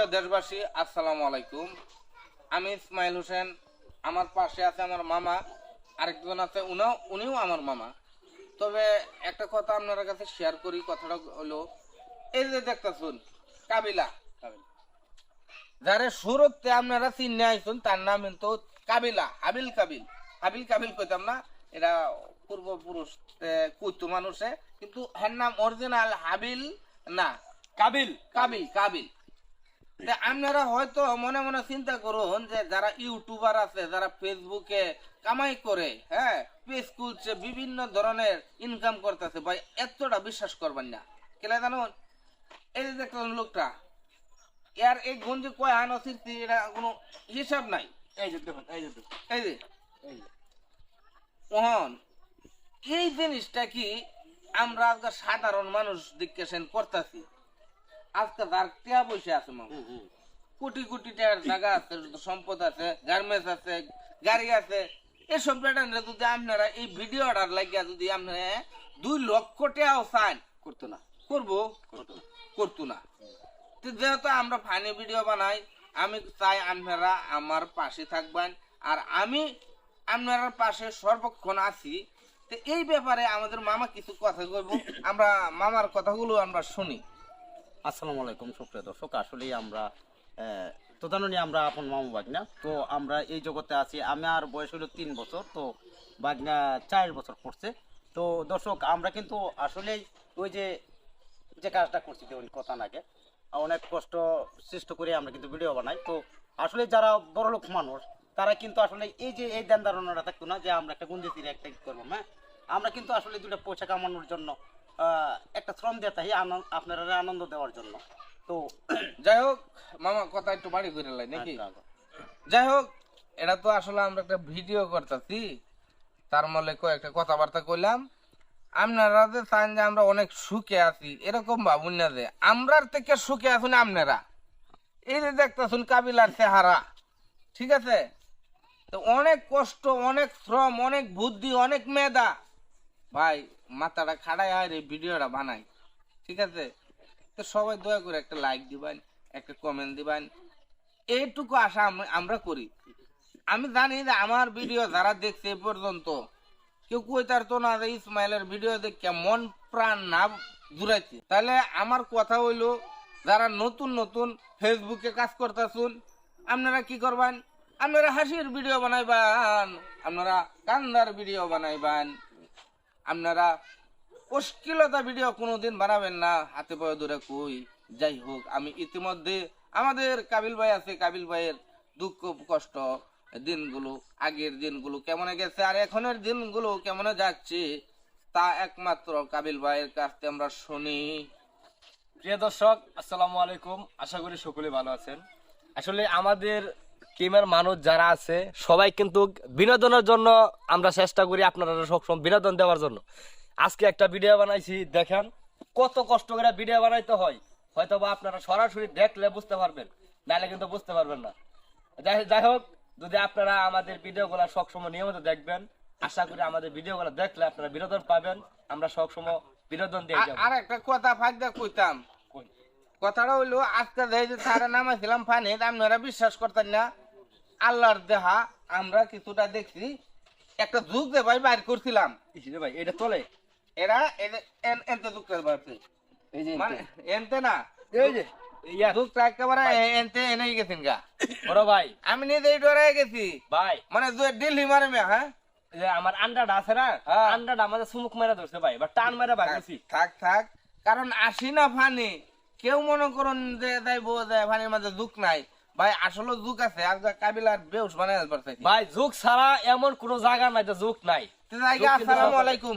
সুপ্রিয় দেশবাসী, আসসালামু আলাইকুম। আমি ইসমাইল হোসেন। আমার পাশে আছে আমার মামা, আরেকজন আছে, উনিও আমার মামা। তবে একটা কথা আপনার কাছে শেয়ার করি। কথাটা হলো, এই যে দেখতেছুন কাবিলা, যারে সুরতে আপনারা চিনে আইসুন, তার নাম কিন্তু কাবিলা, হাবিল কাবিল। হাবিল কাবিল কইতাম না, এটা পূর্বপুরুষ কইতো মানুষে, কিন্তু এর নাম অরিজিনাল হাবিল না, কাবিল। কাবিল কাবিল। আপনারা হয়তো মনে মনে চিন্তা করুন যে যারা ইউটিউবার আছে, যারা ফেসবুকে কামাই করে, হ্যাঁ, পেজ খুলছে, বিভিন্ন ধরনের ইনকাম করতেছে, ভাই এতটা বিশ্বাস করবেন না। কেলে জানুন, এই যে দেখলেন লোকটা, এর এই গঞ্জি কয় আনো সৃষ্টি, এটা কোনো হিসাব নাই। এই যে দেখুন, এই যে দেখুন, এই যে এই যে। ওহন এই জিনিসটা কি আমরা আজকে সাধারণ মানুষ দিকে করতেছি। আজকে যার টিয়া বসে আছে, মামা, কোটি কোটি টাকার জায়গা আছে, সম্পদ আছে, গার্মেন্টস আছে, গাড়ি আছে, এসব ব্যাটারে যদি আপনারা এই ভিডিওটার লাগিয়া যদি আপনারা 2 লক্ষ টাকাও চান, করতো না, করবো, করতো না। তো যেহেতু আমরা ফানি ভিডিও বানাই, আমি চাই আপনারা আমার পাশে থাকবেন, আর আমি আপনার পাশে সর্বক্ষণ আছি। তো এই ব্যাপারে আমাদের মামা কিছু কথা কইব, আমরা মামার কথাগুলো আমরা শুনি। আসসালামু আলাইকুম সুপ্রিয় দর্শক। আসলেই আমরা তো জানি আমরা আপন মামু বাগনা, তো আমরা এই জগতে আছি। আমার বয়স হলো 3 বছর, তো বাগনা 4 বছর পড়ছে। তো দর্শক, আমরা কিন্তু আসলেই ওই যে যে কাজটা করছি, যেমন কথা নাগে অনেক কষ্ট সৃষ্ট করে আমরা কিন্তু ভিডিও বানাই। তো আসলে যারা বড়লোক মানুষ, তারা কিন্তু আসলে এই যে এই ধ্যান ধারণাটা থাকতো না যে আমরা একটা গুঞ্জি তীরে একটা করবো। হ্যাঁ, আমরা কিন্তু আসলে 2টা পয়সা কামানোর জন্য একটা শ্রম দিয়ে থাকি, আপনারা আনন্দ দেওয়ার জন্য। তো যাই হোক মামা, কথা একটু বাড়ি করে লাই নাকি? যাই হোক, এটা তো আসলে আমরা একটা ভিডিও করতেছি, তার মলে একটা কথাবার্তা কইলাম। আপনারা যে চান যে আমরা অনেক সুখে আছি, এরকম ভাবুন না যে আমরার থেকে সুখে আছেন আপনারা। এই যে দেখতেছুন কাবিলার চেহারা, ঠিক আছে? তো অনেক কষ্ট, অনেক শ্রম, অনেক বুদ্ধি, অনেক মেধা, ভাই মাথাটা খাড়ায় আর এই ভিডিওটা বানাই, ঠিক আছে? তো সবাই দয়া করে একটা লাইক দিবেন, একটা কমেন্ট দিবেন, এইটুকু আশা আমরা করি। আমি জানি যে আমার ভিডিও যারা দেখছে এ পর্যন্ত, কেউ কইতার তো না যে ইসমাইলের ভিডিও দেখে মন প্রাণ না জুড়াইছে। তাহলে আমার কথা হইলো, যারা নতুন নতুন ফেসবুকে কাজ করতেছুন, আপনারা কি করবেন? আপনারা হাসির ভিডিও বানাইবেন, আপনারা কান্দার ভিডিও বানাইবেন, আপনারা অশ্লীলতা ভিডিও কোনোদিন বানাবেন না, হাতে পায়ে ধরে কই। যাই হোক, আমি ইতিমধ্যে আমাদের কাবিল ভাই আছে, কাবিল ভাইয়ের দুঃখ কষ্ট দিনগুলো, আগের দিনগুলো কেমন গেছে আর এখনের দিনগুলো কেমন যাচ্ছে, তা একমাত্র কাবিল ভাইয়ের কাছ থেকে আমরা শুনি। প্রিয় দর্শক, আসসালামু আলাইকুম। আশা করি সকলে ভালো আছেন। আসলে আমাদের টিমের মানুষ যারা আছে, সবাই কিন্তু বিনোদনের জন্য আমরা চেষ্টা করি, আপনারা সবসময় বিনোদন দেওয়ার জন্য। আজকে একটা ভিডিও বানাইছি, দেখেন কত কষ্ট করে ভিডিও বানাইতে হয়। হয়তো বা আপনারা সরাসরি দেখলে বুঝতে পারবেন, নাহলে কিন্তু বুঝতে পারবেন না। যাই হোক, যদি আপনারা আমাদের ভিডিওগুলো সবসময় নিয়মিত দেখবেন, আশা করি আমাদের ভিডিওগুলো দেখলে আপনারা বিনোদন পাবেন। আমরা সবসময় বিনোদন দিয়ে যাবো। আর একটা কথা ফাঁকদা কইতাম, কথাটা হইলো, আজকে যে সারা নামাইছিলাম ফানি, আপনারা বিশ্বাস করতেন না, আল্লাহর দেহা আমরা কিছুটা দেখছি, একটা যুগ যে ভাই বাইর করছিলাম, ভাই এটা চলে, এরা এনতে যুগ পারছে, এই যে মানে এনতে না, এই যে যুগটা একেবারে এনতে এনেই গেছেন গা। বড় ভাই, আমি নিজেই ডরাই গেছি ভাই মানে দিল্লি মারে মে। হ্যাঁ, যে আমার আন্ডাটা আছে না, হ্যাঁ। আন্ডাটা আমাদের চুমুক মেরা ধরছে ভাই, বা টান মেরা ভাগছি। থাক থাক, কারণ আসি না ফানি, কেউ মনে করুন যে যাইবো যে ফানির মাঝে যুগ নাই, ভাই আসলে যুগ আছে। আজকে কাবিলার বেউস বানাই পারছে ভাই যুগ ছাড়া এমন কোন জায়গা নাই যে যুগ নাই। আসসালামু আলাইকুম।